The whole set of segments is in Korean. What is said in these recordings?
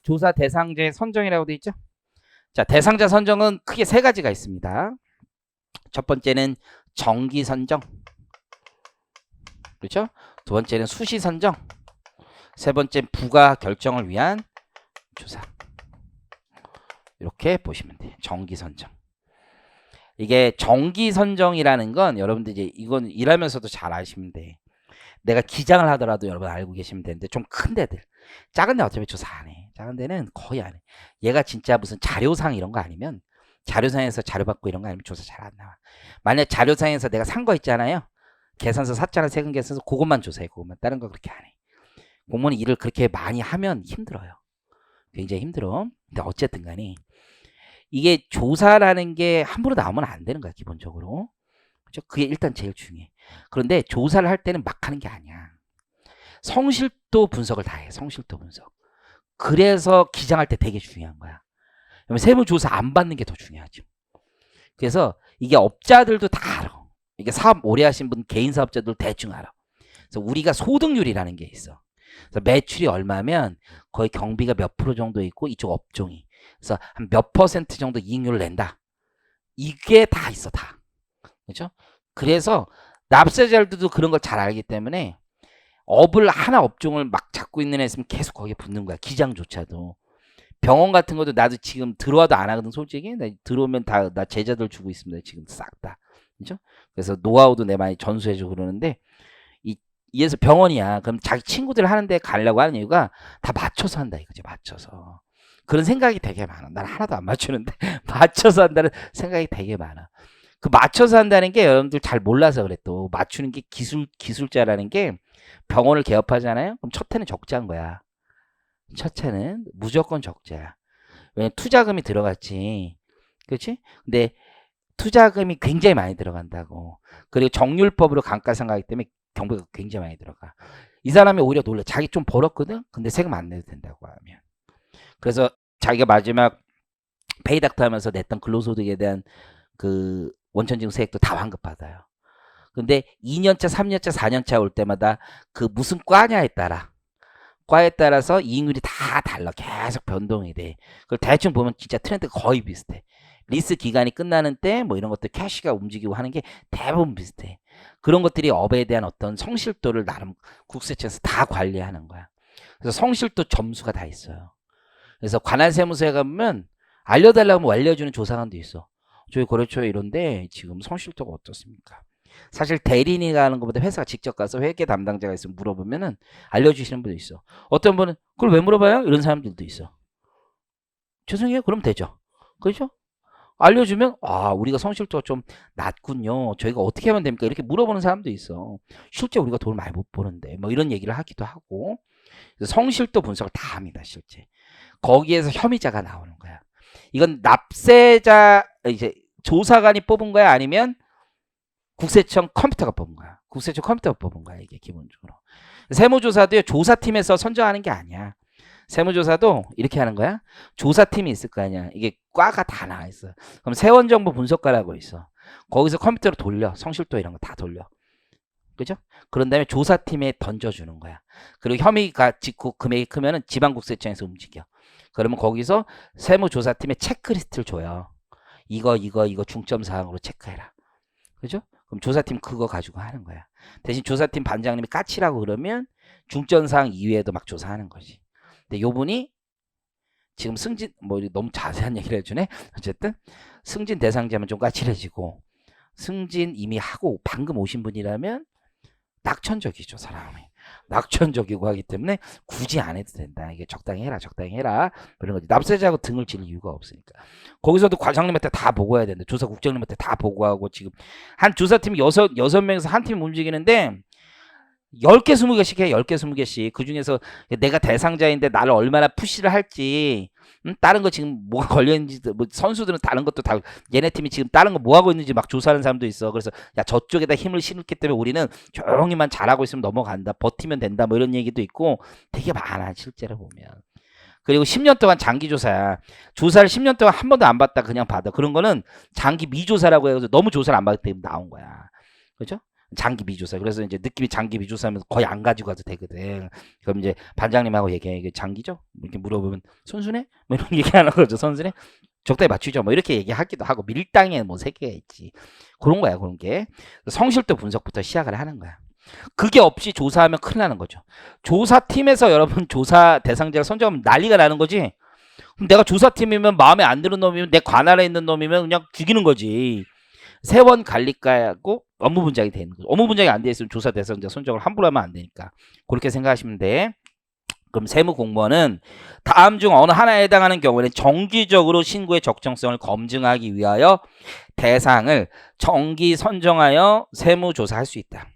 조사 대상자의 선정이라고 돼 있죠. 자, 대상자 선정은 크게 세 가지가 있습니다. 첫 번째는 정기 선정, 그렇죠? 두 번째는 수시 선정, 세 번째 부가 결정을 위한 조사. 이렇게 보시면 돼요. 정기 선정. 이게 정기 선정이라는 건 여러분들 이제 이건 일하면서도 잘 아시면 돼. 내가 기장을 하더라도 여러분 알고 계시면 되는데 좀 큰 데들, 작은 데 어차피 조사 안 해. 작은 데는 거의 안 해. 얘가 진짜 무슨 자료상 이런 거 아니면, 자료상에서 자료 받고 이런 거 아니면 조사 잘 안 나와. 만약 자료상에서 내가 산 거 있잖아요. 계산서 샀잖아, 세금 계산서. 그것만 조사해. 그것만. 다른 거 그렇게 안 해. 공무원이 일을 그렇게 많이 하면 힘들어요. 굉장히 힘들어. 근데 어쨌든 간에 이게 조사라는 게 함부로 나오면 안 되는 거야, 기본적으로. 그렇죠? 그게 일단 제일 중요해. 그런데 조사를 할 때는 막 하는 게 아니야. 성실도 분석을 다 해. 성실도 분석. 그래서 기장할 때 되게 중요한 거야. 세무조사 안 받는 게 더 중요하죠. 그래서 이게 업자들도 다 알아. 이게 사업 오래 하신 분, 개인 사업자들 대충 알아. 그래서 우리가 소득률이라는 게 있어. 그래서 매출이 얼마면 거의 경비가 몇 프로 정도 있고 이쪽 업종이. 그래서 한 몇 퍼센트 정도 이익률을 낸다. 이게 다 있어, 다. 그렇죠? 그래서 납세자들도 그런 걸 잘 알기 때문에 업을 하나 업종을 막 잡고 있는 애 있으면 계속 거기에 붙는 거야. 기장조차도. 병원 같은 것도 나도 지금 들어와도 안 하거든, 솔직히. 나 들어오면 다 나 제자들 주고 있습니다. 지금 싹 다. 그죠? 그래서 노하우도 내 많이 전수해주고 그러는데 이에서 병원이야. 그럼 자기 친구들 하는데 가려고 하는 이유가 다 맞춰서 한다 이거지. 맞춰서. 그런 생각이 되게 많아. 난 하나도 안 맞추는데 맞춰서 한다는 생각이 되게 많아. 그 맞춰서 한다는 게 여러분들 잘 몰라서 그래. 또 맞추는 게 기술자라는 게 병원을 개업하잖아요. 그럼 첫 해는 적자인 거야. 첫 해는 무조건 적자야. 왜냐면 투자금이 들어갔지. 그렇지? 근데 투자금이 굉장히 많이 들어간다고. 그리고 정률법으로 감가상각하기 때문에 경비가 굉장히 많이 들어가. 이 사람이 오히려 놀라. 자기 좀 벌었거든? 근데 세금 안 내도 된다고 하면. 그래서 자기가 마지막 페이닥터 하면서 냈던 근로소득에 대한 그 원천징수 세액도 다 환급받아요. 근데 2년차, 3년차, 4년차 올 때마다 그 무슨 과냐에 따라서 이익률이 다 달라. 계속 변동이 돼. 그걸 대충 보면 진짜 트렌드가 거의 비슷해. 리스 기간이 끝나는 때 뭐 이런 것들 캐시가 움직이고 하는 게 대부분 비슷해. 그런 것들이 업에 대한 어떤 성실도를 나름 국세청에서 다 관리하는 거야. 그래서 성실도 점수가 다 있어요. 그래서 관할세무서에 가면 알려달라고 하면 알려주는 조사관도 있어. 저희 거래처에 이런데 지금 성실도가 어떻습니까? 사실 대리인이 가는 것보다 회사가 직접 가서 회계 담당자가 있으면 물어보면은 알려주시는 분도 있어. 어떤 분은 그걸 왜 물어봐요? 이런 사람들도 있어. 죄송해요. 그럼 되죠. 그렇죠? 알려주면 우리가 성실도가 좀 낮군요. 저희가 어떻게 하면 됩니까? 이렇게 물어보는 사람도 있어. 실제 우리가 돈을 많이 못 버는데 뭐 이런 얘기를 하기도 하고. 성실도 분석을 다 합니다. 실제. 거기에서 혐의자가 나오는 거야. 이건 납세자 이제 조사관이 뽑은 거야? 아니면 국세청 컴퓨터가 뽑은 거야. 국세청 컴퓨터가 뽑은 거야. 이게 기본적으로. 세무조사도요. 조사팀에서 선정하는 게 아니야. 세무조사도 이렇게 하는 거야. 조사팀이 있을 거 아니야. 이게 과가 다 나와 있어. 그럼 세원정보 분석과라고 있어. 거기서 컴퓨터로 돌려. 성실도 이런 거 다 돌려. 그죠? 그런 다음에 조사팀에 던져주는 거야. 그리고 혐의가 짓고 금액이 크면은 지방국세청에서 움직여. 그러면 거기서 세무조사팀에 체크리스트를 줘요. 이거 중점사항으로 체크해라. 그죠? 그럼 조사팀 그거 가지고 하는 거야. 대신 조사팀 반장님이 까치라고 그러면 중점사항 이외에도 막 조사하는 거지. 근데 요분이 지금 승진 뭐 너무 자세한 얘기를 해주네. 어쨌든 승진 대상자면 좀 까칠해지고 승진 이미 하고 방금 오신 분이라면 낙천적이죠. 사람이 낙천적이고 하기 때문에 굳이 안 해도 된다. 이게 적당히 해라 그런 거지. 납세자하고 등을 질 이유가 없으니까. 거기서도 과장님한테 다 보고해야 되는데 조사 국장님한테 다 보고하고 지금 한 조사팀이 여섯 명에서 한 팀 움직이는데 10개 20개씩 해. 10개 20개씩. 그중에서 내가 대상자인데 나를 얼마나 푸시를 할지 다른 거 지금 뭐가 걸려있는지 뭐 선수들은 다른 것도 다 얘네 팀이 지금 다른 거 뭐 하고 있는지 막 조사하는 사람도 있어. 그래서 야 저쪽에다 힘을 실었기 때문에 우리는 조용히만 잘하고 있으면 넘어간다. 버티면 된다. 뭐 이런 얘기도 있고 되게 많아 실제로 보면. 그리고 10년 동안 장기조사야. 조사를 10년 동안 한 번도 안 받다 그냥 받아. 그런 거는 장기 미조사라고 해서 너무 조사를 안 받기 때문에 나온 거야. 그렇죠? 장기 미조사. 그래서 이제 느낌이 장기 미조사면 거의 안 가지고 가도 되거든. 그럼 이제 반장님하고 얘기해. 이게 장기죠? 이렇게 물어보면 선수네? 뭐 이런 얘기하는 거죠. 선수네? 적당히 맞추죠. 뭐 이렇게 얘기하기도 하고 밀당에 뭐 3개가 있지. 그런 거야. 그런 게. 성실도 분석부터 시작을 하는 거야. 그게 없이 조사하면 큰일 나는 거죠. 조사팀에서 여러분 조사 대상자를 선정하면 난리가 나는 거지. 그럼 내가 조사팀이면 마음에 안 드는 놈이면 내 관할에 있는 놈이면 그냥 죽이는 거지. 세원 관리과하고 업무 분장이 되는 거죠. 업무 분장이 안 돼 있으면 조사 대상자 선정을 함부로 하면 안 되니까. 그렇게 생각하시면 돼. 그럼 세무 공무원은 다음 중 어느 하나에 해당하는 경우에는 정기적으로 신고의 적정성을 검증하기 위하여 대상을 정기 선정하여 세무조사할 수 있다.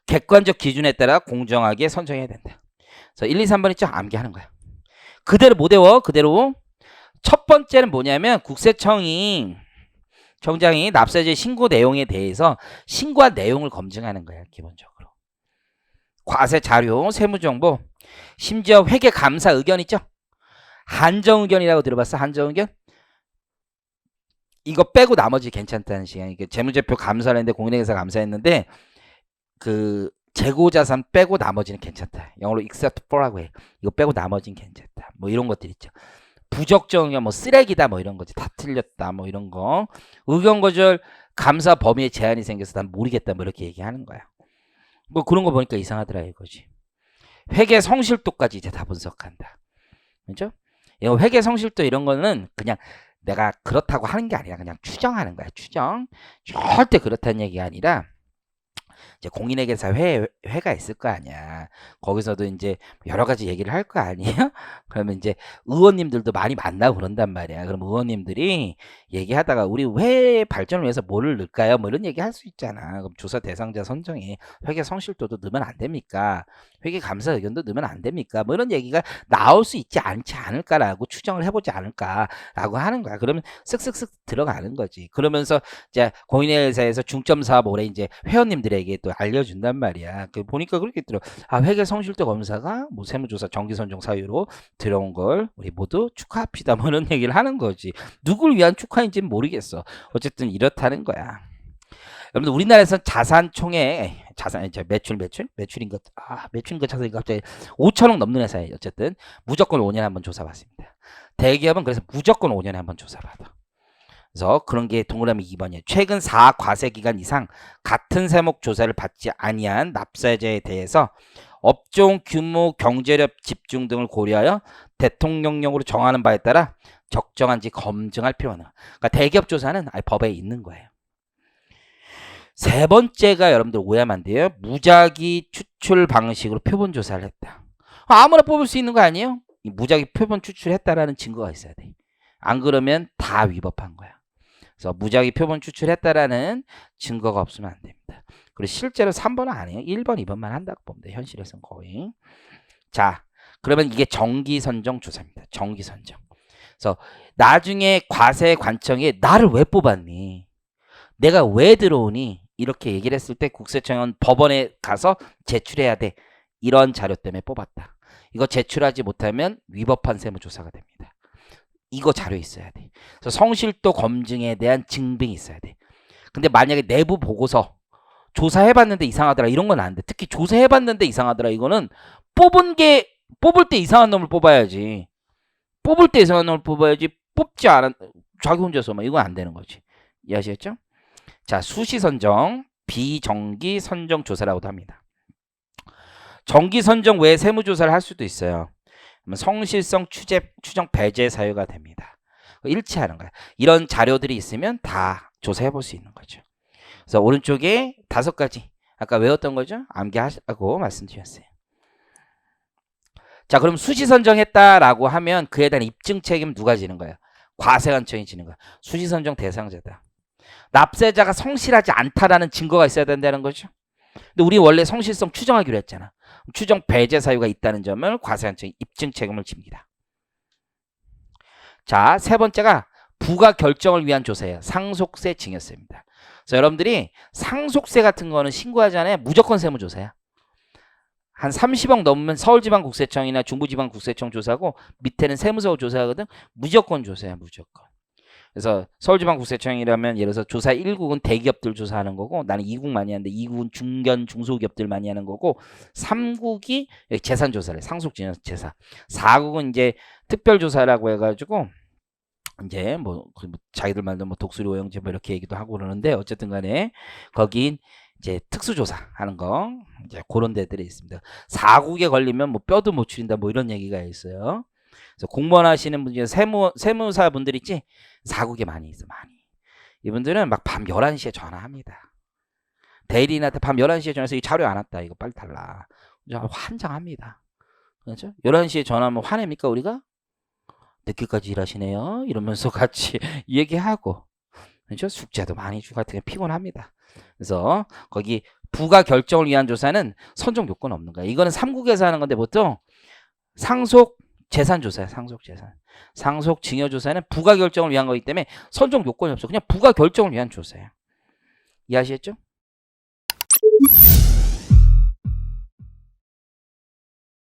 객관적 기준에 따라 공정하게 선정해야 된다. 그래서 1, 2, 3번 있죠? 암기하는 거야. 그대로 못 외워. 그대로. 첫 번째는 뭐냐면 국세청이 청장이 납세자의 신고 내용에 대해서 신고한 내용을 검증하는 거야. 기본적으로. 과세 자료, 세무정보, 심지어 회계 감사 의견 있죠? 한정 의견이라고 들어봤어? 한정 의견? 이거 빼고 나머지 괜찮다는 시간. 이게 재무제표 감사를 했는데 공인회계사 감사했는데 그 재고자산 빼고 나머지는 괜찮다. 영어로 except for라고 해. 이거 빼고 나머지는 괜찮다. 뭐 이런 것들 있죠. 부적정 의견 뭐 쓰레기다 뭐 이런 거지. 다 틀렸다 뭐 이런 거. 의견 거절 감사 범위에 제한이 생겨서 난 모르겠다 뭐 이렇게 얘기하는 거야. 뭐 그런 거 보니까 이상하더라 이거지. 회계 성실도까지 이제 다 분석한다. 그렇죠? 이거 회계 성실도 이런 거는 그냥 내가 그렇다고 하는 게 아니라 그냥 추정하는 거야. 추정. 절대 그렇다는 얘기가 아니라 이제 공인회계사 회가 있을 거 아니야. 거기서도 이제 여러 가지 얘기를 할 거 아니에요? 그러면 이제 의원님들도 많이 만나고 그런단 말이야. 그럼 의원님들이 얘기하다가 우리 회 발전을 위해서 뭐를 넣을까요? 뭐 이런 얘기 할 수 있잖아. 그럼 조사 대상자 선정에 회계 성실도도 넣으면 안 됩니까? 회계 감사 의견도 넣으면 안 됩니까? 뭐 이런 얘기가 나올 수 있지 않지 않을까라고 추정을 해보지 않을까라고 하는 거야. 그러면 쓱쓱쓱 들어가는 거지. 그러면서 이제 공인회계사에서 중점 사업 올해 이제 회원님들에게 또 알려준단 말이야. 그 보니까 그렇게 들어. 아, 회계 성실도 검사가 뭐 세무조사 정기 선정 사유로 들어온 걸 우리 모두 축하합시다. 뭐 이런 얘기를 하는 거지. 누굴 위한 축하인지는 모르겠어. 어쨌든 이렇다는 거야. 여러분들 우리나라에서는 매출인 것 자산이 갑자기 5천억 넘는 회사에 어쨌든 무조건 5년에 한번 조사받습니다. 대기업은 그래서 무조건 5년에 한번 조사받아. 그래서 그런 게 동그라미 2번이에요. 최근 4과세기간 이상 같은 세목 조사를 받지 아니한 납세자에 대해서 업종 규모, 경제력 집중 등을 고려하여 대통령령으로 정하는 바에 따라 적정한지 검증할 필요는. 그러니까 대기업 조사는 아예 법에 있는 거예요. 세 번째가 여러분들 오해하면 안 돼요. 무작위 추출 방식으로 표본 조사를 했다. 아무나 뽑을 수 있는 거 아니에요? 이 무작위 표본 추출했다라는 증거가 있어야 돼. 안 그러면 다 위법한 거야. 그래서 무작위 표본 추출했다라는 증거가 없으면 안 됩니다. 그리고 실제로 3번은 안 해요. 1번, 2번만 한다고 보면 돼. 현실에서는 거의. 자, 그러면 이게 정기 선정 조사입니다. 정기 선정. 그래서 나중에 과세 관청에 나를 왜 뽑았니? 내가 왜 들어오니? 이렇게 얘기를 했을 때 국세청은 법원에 가서 제출해야 돼. 이런 자료 때문에 뽑았다. 이거 제출하지 못하면 위법한 세무조사가 됩니다. 이거 자료 있어야 돼. 그래서 성실도 검증에 대한 증빙이 있어야 돼. 근데 만약에 내부 보고서 조사해봤는데 이상하더라 이런 건 안 돼. 특히 조사해봤는데 이상하더라 이거는 뽑을 때 이상한 놈을 뽑아야지. 뽑을 때 이상한 놈을 뽑아야지. 뽑지 않은 자기 혼자서 막 이건 안 되는 거지. 이해하시겠죠? 자, 수시 선정, 비정기 선정 조사라고도 합니다. 정기 선정 외에 세무조사를 할 수도 있어요. 성실성 추정 배제 사유가 됩니다. 일치하는 거야. 이런 자료들이 있으면 다 조사해 볼 수 있는 거죠. 그래서 오른쪽에 5가지 아까 외웠던 거죠? 암기하고 말씀드렸어요. 자, 그럼 수시 선정했다라고 하면 그에 대한 입증 책임 누가 지는 거야? 과세관청이 지는 거야. 수시 선정 대상자다. 납세자가 성실하지 않다라는 증거가 있어야 된다는 거죠. 근데 우리 원래 성실성 추정하기로 했잖아. 추정 배제 사유가 있다는 점을 과세관청이 입증 책임을 집니다. 자, 세 번째가 부가 결정을 위한 조사예요. 상속세 증여세입니다. 그래서 여러분들이 상속세 같은 거는 신고하지 않아요. 무조건 세무조사야. 한 30억 넘으면 서울지방국세청이나 중부지방국세청 조사하고 밑에는 세무서 조사하거든. 무조건 조사야. 무조건. 그래서 서울지방국세청이라면 예를 들어서 조사 1국은 대기업들 조사하는 거고 나는 2국 많이 하는데 2국은 중견 중소기업들 많이 하는 거고 3국이 재산 조사를 상속재산 4국은 이제 특별조사라고 해가지고 이제 뭐 자기들 말도 뭐 독수리 오형제 뭐 이렇게 얘기도 하고 그러는데 어쨌든 간에 거긴 이제 특수조사 하는 거 이제 그런 데들이 있습니다. 4국에 걸리면 뭐 뼈도 못 추린다 뭐 이런 얘기가 있어요. 그래서 공무원 하시는 분 중에 세무사 분들 있지 4국에 많이 있어 많이. 이분들은 막 밤 11시에 전화합니다. 대리인한테 밤 11시에 전화해서 이 자료 안 왔다 이거 빨리 달라. 환장합니다. 그렇죠? 11시에 전화하면 화냅니까 우리가? 늦게까지 일하시네요 이러면서 같이 얘기하고 그렇죠? 숙제도 많이 주고 같은 게 피곤합니다. 그래서 거기 부가 결정을 위한 조사는 선정 요건 없는 거야. 이거는 3국에서 하는 건데 보통 상속 재산 조사야. 상속 재산. 상속 증여 조사는 부가 결정을 위한 거기 때문에 선정 요건이 없어. 그냥 부가 결정을 위한 조사야. 이해하시겠죠?